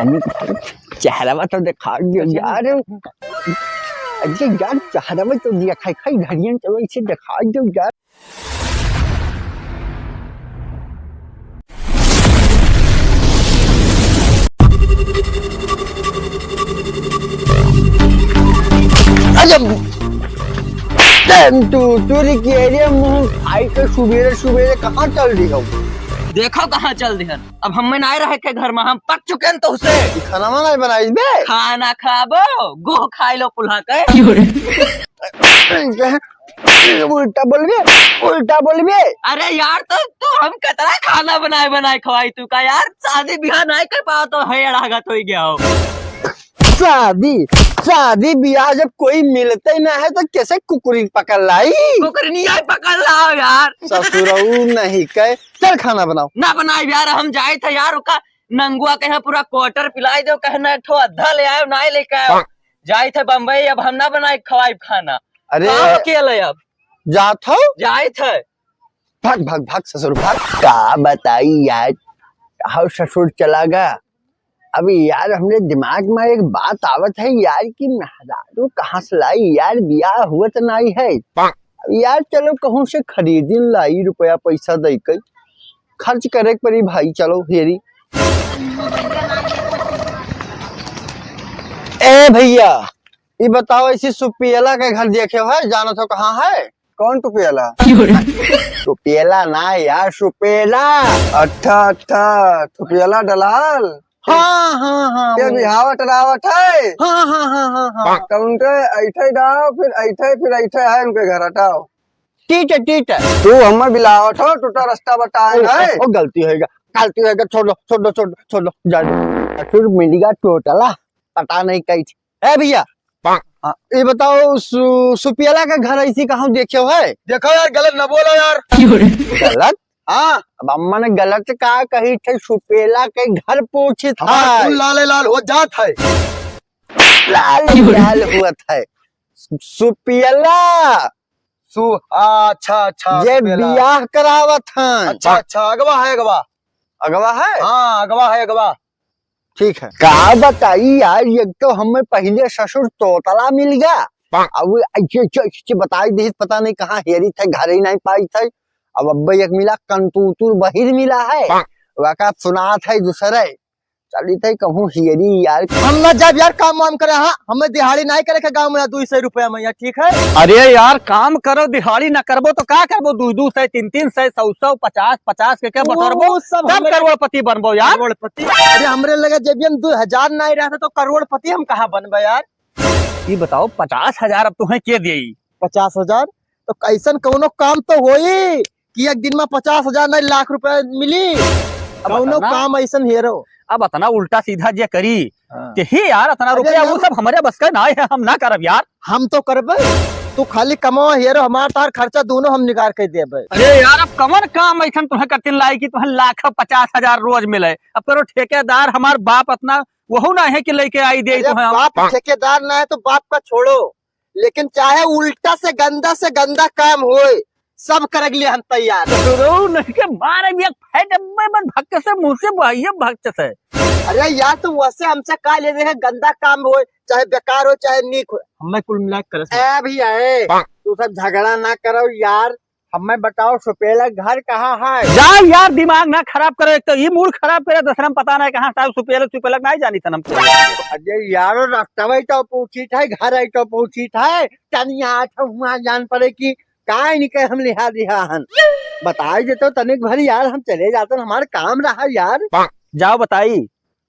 तनिक चेहरा तो दिखा दियो यार। अरे यार चेहरा तो दिखा खाई घड़ियन चलो इसे दिखा दो यार। तूरी की एरिया मुँह आई के सुबेरे सुबेरे कहाँ चल रही हो? देखो कहाँ चल रही हन। अब हम नहीं रहे के घर में, हम पक चुके हैं तो उसे खाना वाना बनाई बे। खाना खाबो गो खाई लो पुल्हा के। उल्टा बोलबे। अरे यार तो हम कितना खाना बनाए खवाई तू का यार। शादी ब्याह नहीं कर पाओ तो है अड़ागत हो गया हो। शादी ब्याह जब कोई मिलते ना है तो कैसे कुकुरी पकड़ लाई? कुकुरी नहीं आई पकड़ लाओ यार। ससुरऊ नहीं कहे चल खाना बनाओ। ना बनाए यार, हम जाए थे यार का नंगुआ कहे पूरा क्वार्टर पिलाई दो, कहना ठो अद्धा ले आयो नहीं लेके आओ। जाए थे बम्बई, अब हम ना बनाए खवाई खाना। अरे अकेले अब जात हो? जाए थे। भाग ससुर भाग। का बताई यार how ससुर चला गया। अभी यार हमने दिमाग में एक बात आवत है यार कि मेहरारू कहाँ से लाई यार, ब्याह हुआ तो नहीं है। अभी यार चलो कहूँ से खरीदिन लाई, रुपया पैसा दे के खर्च करे पड़ी भाई। चलो हेरी ए भैया ये बताओ ऐसी सुपियला के घर देखे हो है? जानो तो कहाँ है? कौन टुपियला? टुपियला ना यार सुपेला। अच्छा टुपियला दलाल। हाँ ये बिहावट रावट है। हाँ तो उनके ऐठे डाओ फिर ऐठे है उनके घर हटाओ। ठीक है तू हमें बिलावट हो टूटा रास्ता बताएगा। ओ गलती होगा छोड़ दो जा फिर मिलेगा टोटला पता नहीं कहीं। ए भैया ये बताओ सुपियला का घर ऐसी कहाँ देखे हो है? देखो यार गलत न बोलो यार। गलत? हाँ अब अम्मा ने गलत कहा कही थे। सुपेला के घर पूछे था। लाल हो जात है। लाल हुआ था सुपियला। अच्छा ये ब्याह करावत हैं। अच्छा अगवा है हाँ अगवा है अगवा। ठीक है का बताई यार, एक तो हमें पहले ससुर तोतला मिल गया। अब ऐसे बताई दी पता नहीं कहाँ हेरी थे, घर ही नहीं पाई थे। अब अब्बा एक मिला कंतूतुर बहिर मिला है, वाका सुना था दूसरे चली थे कहूँ हेरी यार। हम न जब यार काम वाम करे। हाँ हमें दिहाड़ी नहीं करे के गाँव में 200 रुपया में यार। ठीक है अरे यार काम करो, दिहाड़ी न करबो तो क्या करबो? 200 300 100 50 के क्या बटोरबो? सब करोड़पति बनबो यार। करोड़पति अरे हमरे लगे जब हम 2000 नहीं रहता तो करोड़पति हम कहाँ बनबे यार। ये बताओ 50,000 अब तुम्हें के दिए? 50,000 तो कैसन कौनो काम तो होई कि एक दिन में 50,000 नहीं लाख रुपया मिली। कौनो काम ऐसन हेरो। अब इतना उल्टा सीधा जे करी कि हे यार इतना रुपया वो सब हमारे बस का ना है, हम ना करब यार। हम तो करबे, तू खाली कमाओ हेरो, हमार तार खर्चा दोनों हम निकाल के देबे। अरे यार अब कमन काम ऐसा तुम्हें करतीन लाई कि तुम्हें लाख 50,000 रोज मिले। अब करो ठेकेदार हमार बाप इतना वह ना है कि लेके आई दे तुम्हें। बाप ठेकेदार ना है तो बाप का छोड़ो, लेकिन चाहे उल्टा से गंदा काम होए सब कर लिए हम तैयार। नहीं के मारे भी भक्त से मुंह से बाह्य भक्त से। अरे यार तो वैसे हमसे का ले रहे? गंदा काम हो चाहे बेकार हो चाहे नीक हो, हमें कुल मिला कर तू सब झगड़ा ना करो यार। हमें बताओ सुपेला घर कहाँ है? जा यार दिमाग ना खराब करे, एक तो ये मूड खराब करे, दूसरा पता नहीं कहाँ था। सुपेला नहीं जानी था हम। अरे यार रास्ता तो पूछी था, घर तो पूछी था, तनिया वहाँ जान पड़े की काय निकल हम लिहान बताई देते तनिक भरी यार, हम चले जाते हमारे काम रहा यार। जाओ बताई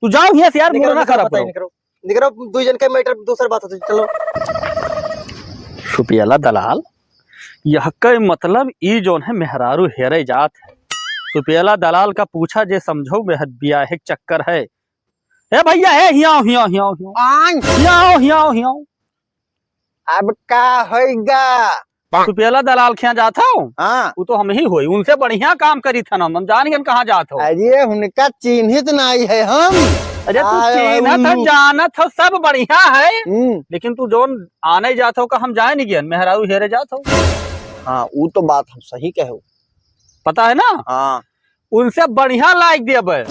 तू जाओ यार मूड ना खराब करो। निकलो 2 जन के मैटर दूसरी बात होती। चलो सुपेला दलाल यह के मतलब ई जोन है मेहरारू हेरे जात है। सुपेला दलाल का पूछा जे समझो ब्याह चक्कर है। ए भैया है हियाओ अब का होगा? सुपेला दलाल क्या जाता हूँ? हाँ वो तो हम ही हुई, उनसे बढ़िया काम करी था ना, हम जान गए कहाँ जाता हूँ। अरे उनका चिन्हित नहीं है हम। अरे तू चिन्हत है जानत हो सब बढ़िया है, लेकिन तू जोन आने जाता हो का हम जाए नहीं गए मेहरारू हेरे जाता हूँ। हाँ वो तो बात हम सही कहो, पता है ना। हाँ उनसे बढ़िया लायक देबे।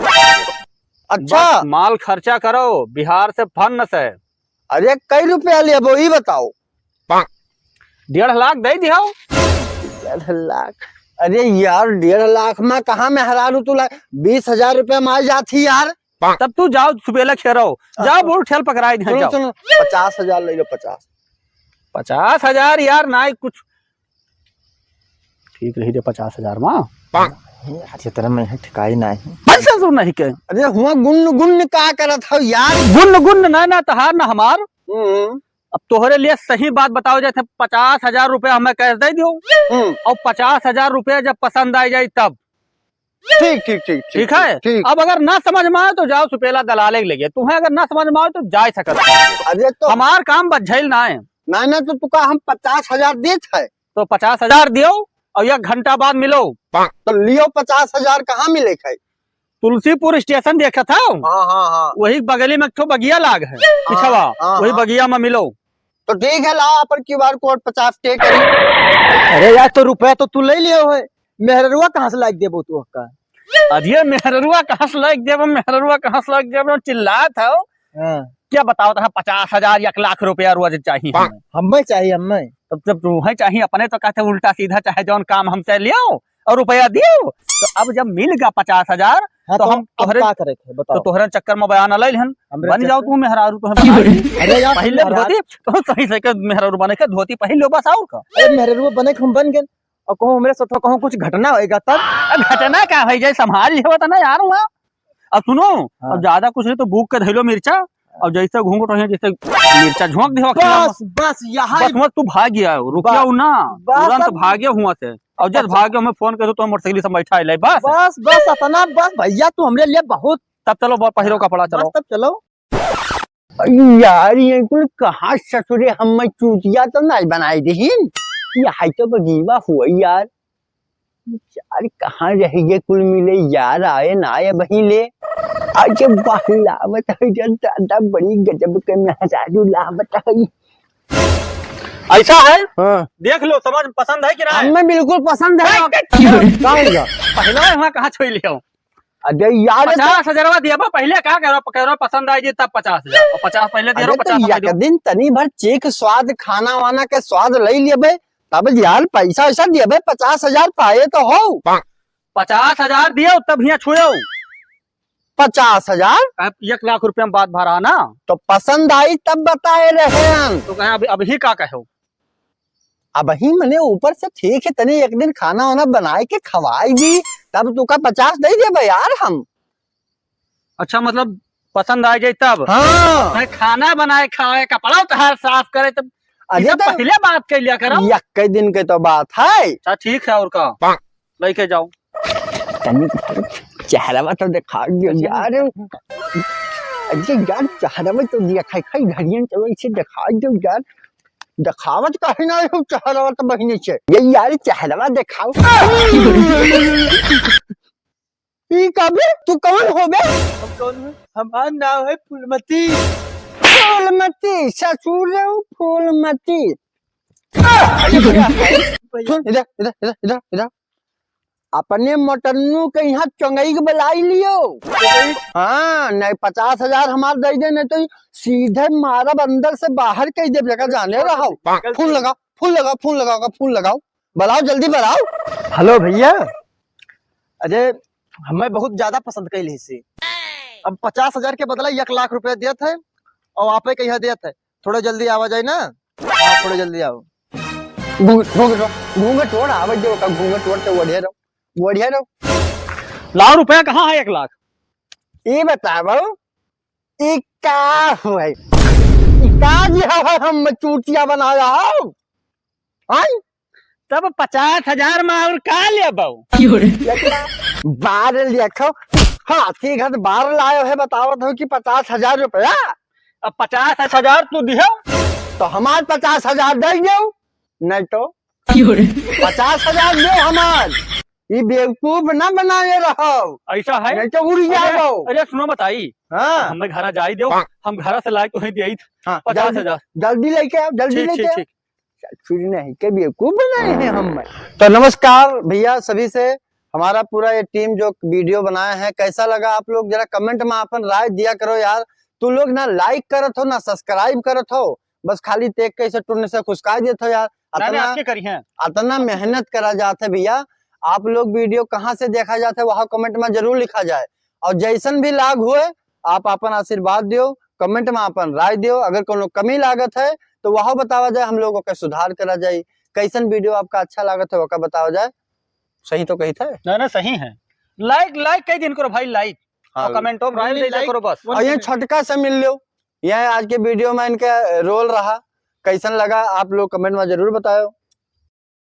अच्छा बस माल खर्चा करो, बिहार से फन से अरे कई रुपया ले वो ही बताओ। 1.5 लाख दे दियो। 1.5 लाख? अरे यार 1.5 लाख में कहाँ में हरारू तू 20,000 रुपया मार जाती यार। तब तू जाओ सुबेला खेरो, जाओ बोल ठेल पकड़ाई दे सुनो जाओ। सुनो 50,000 ले लो 50। 50,000 यार ना कुछ ठीक रही 50,000 माँ अच्छी तरह में ठिकाई नहीं। पैसा तो नहीं के अरे हुआ गुन गुन का करत हो यार। गुन गुन ना तहार ना हमार। हम्म, अब तोहरे लिए सही बात बताओ, जैसे 50,000 रुपया हमें कैश दे दियो और 50,000 रुपया जब पसंद आ जाए तब। ठीक ठीक ठीक ठीक है ठीक। अब अगर ना समझ में आए तो जाओ सुपेला दलाले के लगे, तुम्हें अगर ना समझ में आए तो जा सकते। अरे तो हमार काम बझल ना है ना तो तुका हम 50,000 देत है तो 50,000 दियो और 1 घंटा बाद मिलो। तो लियो 50,000 कहाँ मिले है? तुलसीपुर स्टेशन देखा था, हाँ हाँ हाँ वही बगली में एक ठो बगिया लाग है पिछवा, हाँ, वही हाँ। बगिया में मिलो। तो ठीक है लाओ अपन QR कोड 50 पे करी। अरे यार तो रुपया तो तू ले लियो है, मेहरुआ कहाँ से लाइक देबो तू का? अरे मेहरुआ कहाँ से लग देव, मेहरुआ कहाँ से लग देव, चिल्लात हो क्या बताओ था। 50,000 1 लाख रुपया रोज चाहिए हमें। हमें चाहिए हमें। तब जब तुम्हें चाहिए अपने तो कहते उल्टा सीधा चाहे जौन काम हमसे लियो और रुपया दियो। तो अब जब मिल गया 50,000 हाँ, तो हम अब तोहरे क्या करे थे तो बताओ। तोहरे चक्कर में बयान अलग हन हमरे बन जाओ चक्कर- तू मेहरारू तो अरे यार पहले धोती तो सही से के मेहरारू बने के धोती पहन लो बस और का। अरे मेहरुआ बने के हम बन गए और कहूँ हमरे साथ कहूँ कुछ घटना होएगा तब। अब घटना क्या भाई जय संभाल लियो तना यार हुआ। अब सुनो हाँ। अब ज्यादा कुछ नहीं तो भूख के धैलो मिर्चा और जैसे घूंघट हो जैसे मिर्चा झोंक दियो बस बस यहाँ बस मत तू भाग गया रुकिया ना बस तुरंत अब- भागे हुआ से और जब भागे हमें फोन कर तो मोटरसाइकिल से बैठा ले बस बस बस अपना बस भैया तू हमरे लिए बहुत। तब चलो पहिरो कपड़ा बस चलो। तब चलो। यार ये कुल कहाँ ससुरे हम चूतिया तो नहीं बनाई दीन। ये हाई तो बगीवा हुआ यार। यार कहाँ रहिए कुल मिले यार आए ना आए वही ले। आज बहलावत है जब दादा बड़ी गजब के महजारू लावत है। ऐसा है हाँ देख लो समझ पसंद है कि ना हमें बिल्कुल पसंद है। पहले वहाँ कहाँ छोड़ लियो। अरे यार 50,000 दिया बा पहले क्या कह रहा पसंद आई जी तब 50,000 और 50 पहले दिया 50 एक दिन तनी भर चेक स्वाद खाना वाना के स्वाद ले लिए तब यार पैसा ऐसा दिए 50,000 पाए तो हो। 50,000 दियो तब यहाँ छुओ 50,000 अब 1 लाख रुपया में बात भरा ना तो पसंद आई तब बताए रहे हम। तो कहे अभी का कहो। अब ही मैंने ऊपर से ठीक है तनी एक दिन खाना वाना बनाए के खवाई दी तब तू का 50 दे दे यार हम। अच्छा मतलब पसंद आ जाए तब हाँ भाई खाना बनाए खाए कपड़ा उतार साफ करे तब अरे तो पहले बात कर लिया करो। कई दिन के तो बात है। अच्छा ठीक है और का लेके जाओ। तनी चेहरा तो दिखा दियो यार। अरे यार चेहरा में तो दिखा खाई घड़ियन चलो इसे दिखा दो यार। दिखावत कहीं ना हो चेहरा तो बहिनी से ये यार चेहरा दिखाओ। ई कबे तू कौन हो बे? हम कौन है? हमारा नाम है फूलमती। फूलमती ससुर फूलमती। सुन इधर इधर इधर इधर इधर अपने मटन्नू के यहाँ चंगई के बुलाई लियो। हाँ नहीं 50,000 हमारे दे दे नहीं तो सीधे मारब अंदर से बाहर कही दे जगह जाने रहो। फूल लगाओ फूल लगाओ फूल लगाओ फूल लगाओ बुलाओ जल्दी बुलाओ। हेलो भैया। अरे हमें बहुत ज्यादा पसंद कैली से। अब 50,000 के बदला 1 लाख रुपया दिया था और आप कहीं दिया था। थोड़ा जल्दी आवा जाए ना। हाँ थोड़ा जल्दी आओ। घूंघट ओढ़ आवाज जो का घूंघट ओढ़ तो बढ़िया रहो। लाख रुपया कहाँ है 1 लाख। ये बताओ ये क्या हुआ हम चूतिया बना रहा हूँ। तब 50,000 में और का ले बाऊ। बार लिखो हाथी घर बार लायो है बतावत हो कि 50,000 रुपया। अब 50,000 तू दियो तो हमार 50,000 दे दो नहीं तो 50,000 दो हमार। ये बेवकूफ ना बनाए रहो ऐसा है नहीं तो उड़ जाओ। अरे सुनो बताई हाँ हमें घर जा ही दो हम घर से लाए तुम्हें दिया हाँ, 50,000 जल्दी लेके आओ जल्दी ठीक लेके ठीक आओ। ठीक। नहीं के बेवकूफ बनाए हैं हम। तो नमस्कार भैया सभी से हमारा पूरा ये टीम जो वीडियो बनाया है कैसा लगा आप लोग जरा कमेंट में अपन राय दिया करो यार। तू लोग ना लाइक करत हो ना सब्सक्राइब करत हो, बस खाली देख के इसे टूरने से खुशका देते हो यार। अतना मेहनत करा जाता है भैया। आप लोग वीडियो कहाँ से देखा जाता है वहाँ कमेंट में जरूर लिखा जाए, और जैसन भी लाग हुए आप अपन आशीर्वाद दियो, कमेंट में अपन राय दियो। अगर कोनो कमी लागत है तो वह बतावा जाए, हम लोगों का सुधार करा जाए। कैसन वीडियो आपका अच्छा लागत है वह बतावा जाए। सही तो कही था ना सही है। लाइक कई दिन करो भाई, लाइक और कमेंटों में राय दे दिया करो बस। और ये छटका से मिल लो, यह आज के वीडियो में इनका रोल रहा। कैसन लगा आप लोग कमेंट में जरूर बताओ।